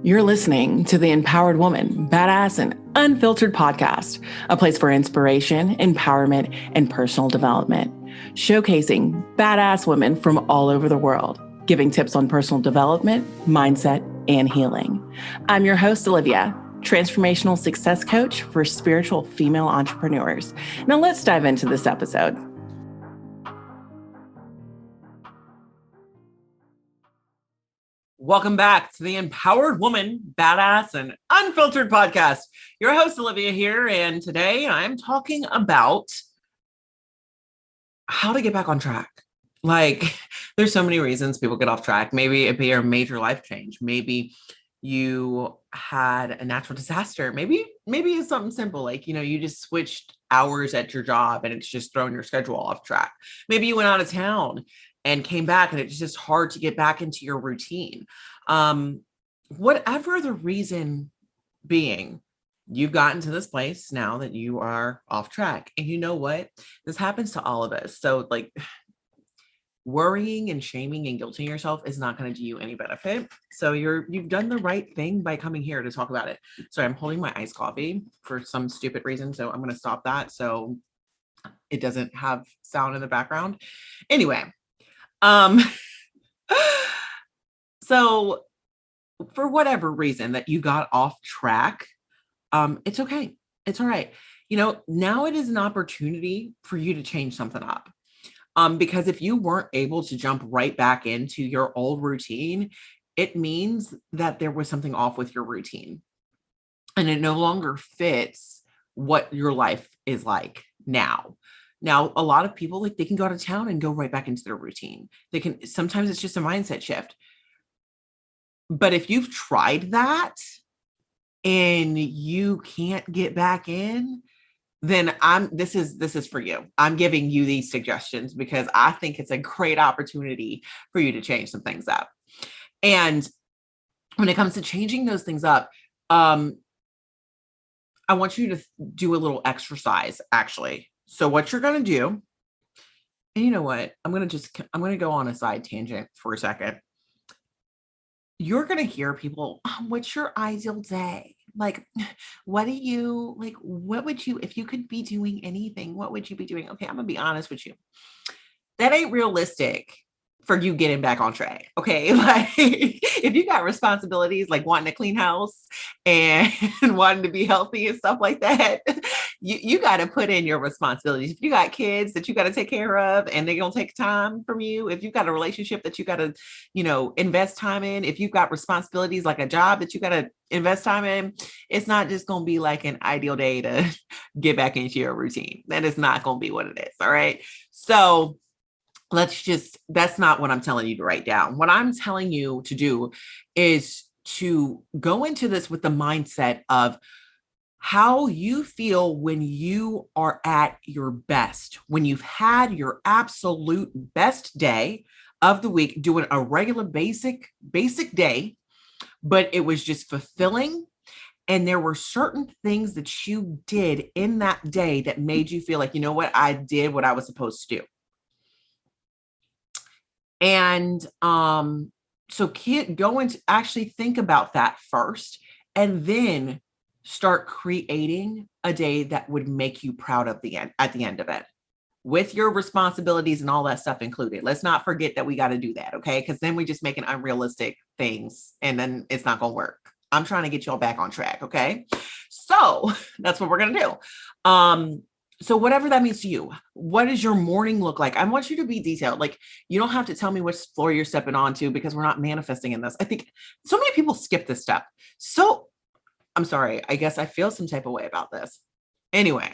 You're listening to the Empowered Woman, Badass and Unfiltered podcast, a place for inspiration, empowerment, and personal development, showcasing badass women from all over the world, giving tips on personal development, mindset, and healing. I'm your host, Olivia, transformational success coach for spiritual female entrepreneurs. Now let's dive into this episode. Welcome back to the Empowered Woman, Badass and Unfiltered podcast. Your host, Olivia here, and today I'm talking about how to get back on track. Like, there's so many reasons people get off track. Maybe it be a major life change. Maybe you had a natural disaster. Maybe it's something simple, like, you just switched hours at your job and it's just thrown your schedule off track. Maybe you went out of town and came back and it's just hard to get back into your routine. Whatever the reason being, you've gotten to this place now that you are off track. And you know what? This happens to all of us. So like worrying and shaming and guilting yourself is not going to do you any benefit. So you've done the right thing by coming here to talk about it. So I'm holding my iced coffee for some stupid reason. So I'm going to stop that so it doesn't have sound in the background. Anyway, so for whatever reason that you got off track, it's okay. It's all right. Now it is an opportunity for you to change something up. Because if you weren't able to jump right back into your old routine, it means that there was something off with your routine and it no longer fits what your life is like now. Now, a lot of people, like, they can go out of town and go right back into their routine. Sometimes it's just a mindset shift. But if you've tried that and you can't get back in, then this is for you. I'm giving you these suggestions because I think it's a great opportunity for you to change some things up. And when it comes to changing those things up, I want you to do a little exercise, actually. So what you're going to do, and you know what? I'm going to go on a side tangent for a second. You're going to hear people, what's your ideal day? Like, what would you, if you could be doing anything, what would you be doing? Okay, I'm going to be honest with you. That ain't realistic for you getting back on track. Okay. Like, if you got responsibilities like wanting to clean house and wanting to be healthy and stuff like that, you got to put in your responsibilities. If you got kids that you got to take care of and they're going to take time from you, if you've got a relationship that you got to, invest time in, if you've got responsibilities like a job that you got to invest time in, it's not just going to be like an ideal day to get back into your routine. That is not going to be what it is. All right. So that's not what I'm telling you to write down. What I'm telling you to do is to go into this with the mindset of how you feel when you are at your best, when you've had your absolute best day of the week, doing a regular basic day, but it was just fulfilling. And there were certain things that you did in that day that made you feel like, you know what, I did what I was supposed to do. And so go and actually think about that first, and then start creating a day that would make you proud at the end of it, with your responsibilities and all that stuff included. Let's not forget that we got to do that, okay? Because then we just making unrealistic things, and then it's not going to work. I'm trying to get y'all back on track, okay? So that's what we're going to do. So whatever that means to you, what does your morning look like? I want you to be detailed. Like, you don't have to tell me which floor you're stepping onto because we're not manifesting in this. I think so many people skip this step. So I'm sorry. I guess I feel some type of way about this. Anyway,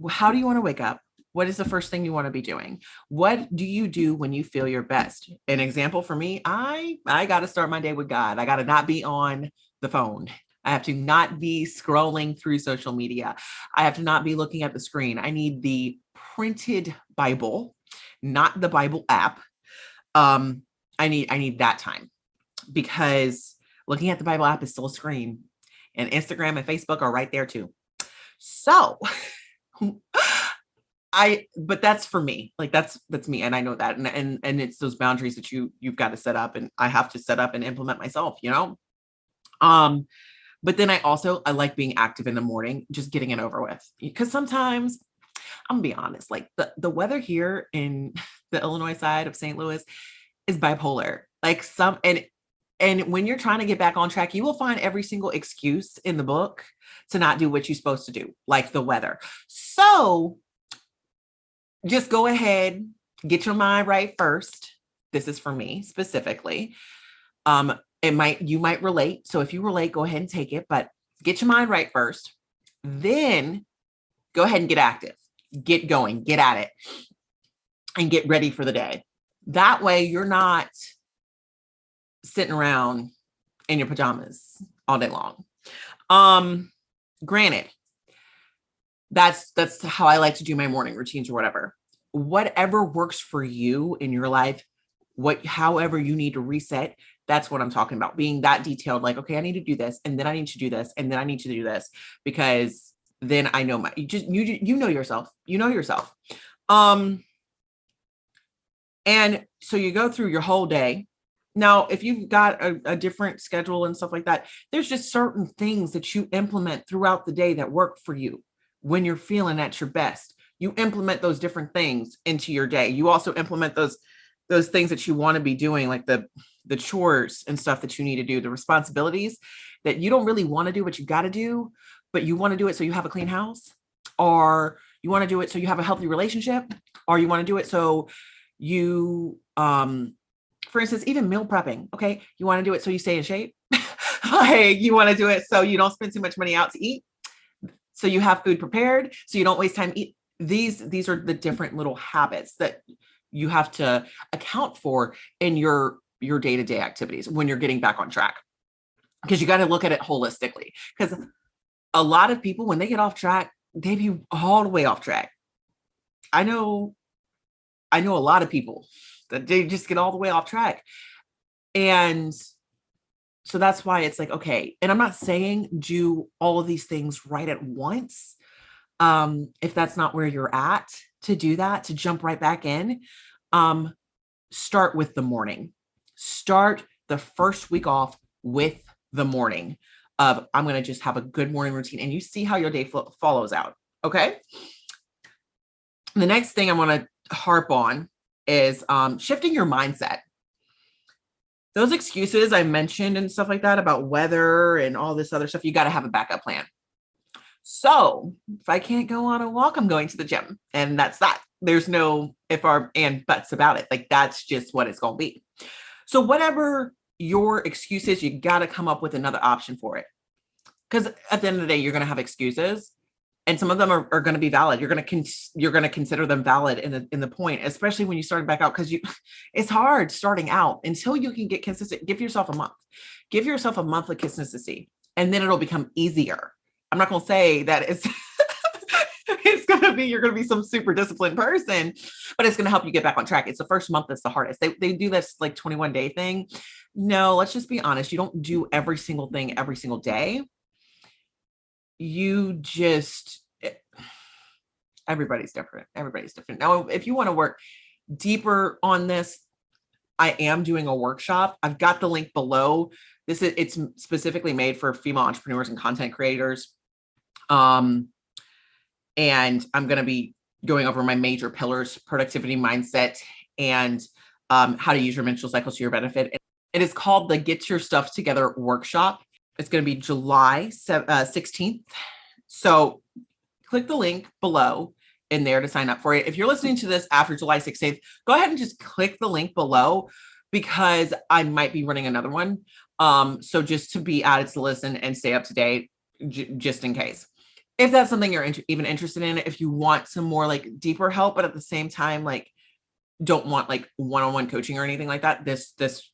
how do you want to wake up? What is the first thing you want to be doing? What do you do when you feel your best? An example for me, I got to start my day with God. I got to not be on the phone. I have to not be scrolling through social media. I have to not be looking at the screen. I need the printed Bible, not the Bible app. I need that time, because looking at the Bible app is still a screen, and Instagram and Facebook are right there too. So but that's for me. Like that's me. And I know that. And it's those boundaries that you've got to set up, and I have to set up and implement myself, you know? Um, but then I like being active in the morning, just getting it over with. Because sometimes I'm gonna be honest, like the weather here in the Illinois side of St. Louis is bipolar. Like and when you're trying to get back on track, you will find every single excuse in the book to not do what you're supposed to do, like the weather. So just go ahead, get your mind right first. This is for me specifically. You might relate. So if you relate, go ahead and take it, but get your mind right first. Then go ahead and get active, get going, get at it, and get ready for the day. That way you're not sitting around in your pajamas all day long. Granted, that's how I like to do my morning routines or whatever. Whatever works for you in your life, however you need to reset, that's what I'm talking about. Being that detailed, like, okay, I need to do this, and then I need to do this, and then I need to do this, because then I know you know yourself. You know yourself. And so you go through your whole day. Now, if you've got a different schedule and stuff like that, there's just certain things that you implement throughout the day that work for you when you're feeling at your best. You implement those different things into your day. You also implement those things that you want to be doing, like the chores and stuff that you need to do, the responsibilities that you don't really want to do, but you got to do, but you want to do it so you have a clean house, or you want to do it so you have a healthy relationship, or you want to do it so you, for instance, even meal prepping. Okay. You want to do it so you stay in shape. Like, you want to do it so you don't spend too much money out to eat, so you have food prepared, so you don't waste time eat. These are the different little habits that you have to account for in your day-to-day activities when you're getting back on track, because you got to look at it holistically. Because a lot of people, when they get off track, they be all the way off track. I know a lot of people that they just get all the way off track. And so that's why it's like, okay. And I'm not saying do all of these things right at once. If that's not where you're at, to do that, to jump right back in, start with the morning. Start the first week off with the morning of, I'm going to just have a good morning routine, and you see how your day follows out. Okay. The next thing I want to harp on is shifting your mindset. Those excuses I mentioned and stuff like that about weather and all this other stuff, you got to have a backup plan. So if I can't go on a walk, I'm going to the gym, and that's that. There's no if, or, and buts about it. Like, that's just what it's going to be. So whatever your excuse is, you got to come up with another option for it. Because at the end of the day, you're going to have excuses, and some of them are going to be valid. You're going to consider them valid in the point, especially when you start back out, because it's hard starting out until you can get consistent. Give yourself a month. Give yourself a month of consistency, and then it'll become easier. I'm not going to say that it's you're going to be some super disciplined person, but it's going to help you get back on track. It's the first month that's the hardest. They do this like 21-day thing. No, let's just be honest. You don't do every single thing every single day. Everybody's different. Everybody's different. Now, if you want to work deeper on this, I am doing a workshop. I've got the link below. It's specifically made for female entrepreneurs and content creators. And I'm going to be going over my major pillars: productivity, mindset, and how to use your menstrual cycle to your benefit. It is called the Get Your Stuff Together workshop. It's going to be July 16th. So click the link below in there to sign up for it. If you're listening to this after July 16th, go ahead and just click the link below, because I might be running another one. So just to be added to the list and stay up to date, just in case. If that's something you're even interested in, if you want some more like deeper help, but at the same time, like, don't want like one-on-one coaching or anything like that, this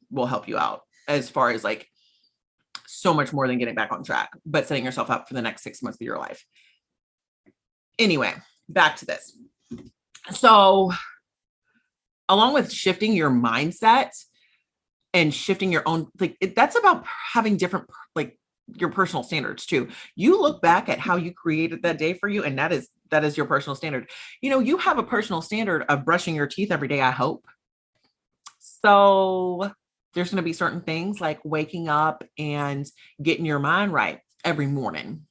will help you out as far as like so much more than getting back on track, but setting yourself up for the next 6 months of your life. Anyway, back to this. So along with shifting your mindset and shifting your own, like, that's about having different like your personal standards too. You look back at how you created that day for you, and that is your personal standard. You have a personal standard of brushing your teeth every day, I hope. So there's going to be certain things like waking up and getting your mind right every morning.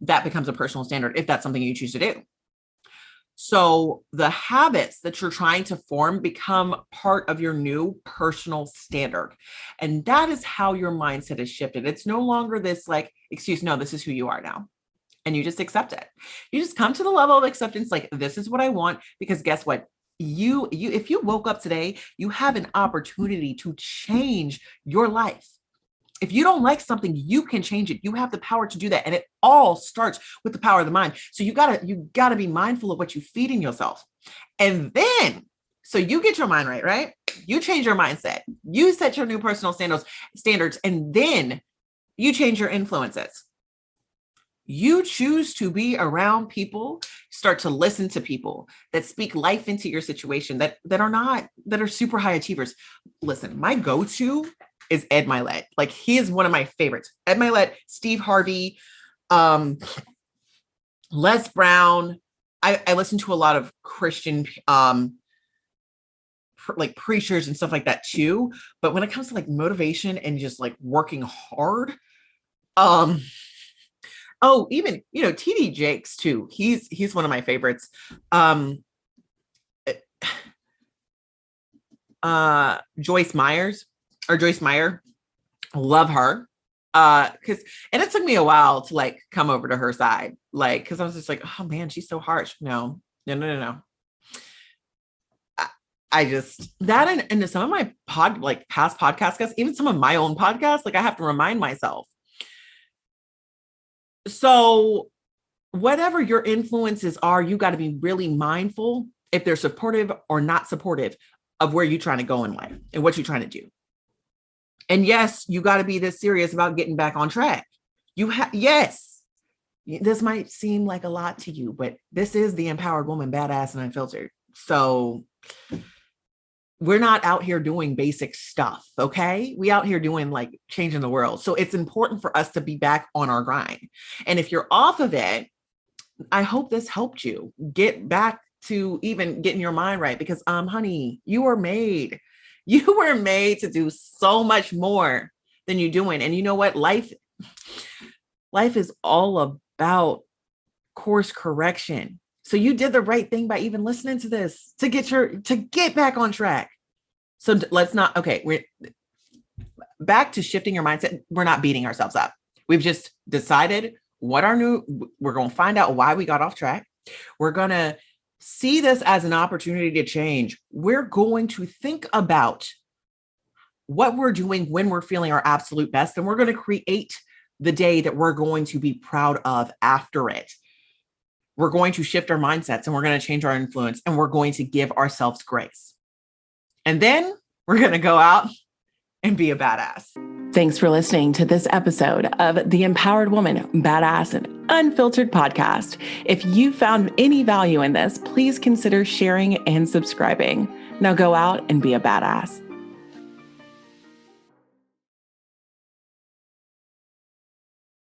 That becomes a personal standard if that's something you choose to do. So the habits that you're trying to form become part of your new personal standard. And that is how your mindset is shifted. It's no longer this like excuse, no, this is who you are now. And you just accept it. You just come to the level of acceptance, like, this is what I want, because guess what? You if you woke up today, you have an opportunity to change your life. If you don't like something, you can change it. You have the power to do that. And it all starts with the power of the mind. So you gotta be mindful of what you feed in yourself. And then, so you get your mind right, right? You change your mindset. You set your new personal standards, and then you change your influences. You choose to be around people, start to listen to people that speak life into your situation, that are super high achievers. Listen, my go-to is Ed Mylett. Like, he is one of my favorites. Ed Mylett, Steve Harvey, Les Brown. I listen to a lot of Christian like preachers and stuff like that too. But when it comes to like motivation and just like working hard, even TD Jakes too. He's one of my favorites. Joyce Meyer, love her. And it took me a while to like come over to her side, like, because I was just like, oh man, she's so harsh. No. I just that and some of my past podcast guests, even some of my own podcasts, like I have to remind myself. So whatever your influences are, you got to be really mindful if they're supportive or not supportive of where you're trying to go in life and what you're trying to do. And yes, you got to be this serious about getting back on track. Yes, this might seem like a lot to you, but this is the Empowered Woman, Badass and Unfiltered. So we're not out here doing basic stuff. Okay. We out here doing like changing the world. So it's important for us to be back on our grind. And if you're off of it, I hope this helped you get back to even getting your mind right, because honey, you were made to do so much more than you're doing. And you know what? Life is all about course correction. So you did the right thing by even listening to this to get back on track. So let's not, okay, we're back to shifting your mindset. We're not beating ourselves up. We've just decided we're going to find out why we got off track. We're going to see this as an opportunity to change. We're going to think about what we're doing when we're feeling our absolute best, and we're going to create the day that we're going to be proud of after it. We're going to shift our mindsets, and we're going to change our influence, and we're going to give ourselves grace. And then we're going to go out and be a badass. Thanks for listening to this episode of the Empowered Woman, Badass and Unfiltered podcast. If you found any value in this, please consider sharing and subscribing. Now go out and be a badass.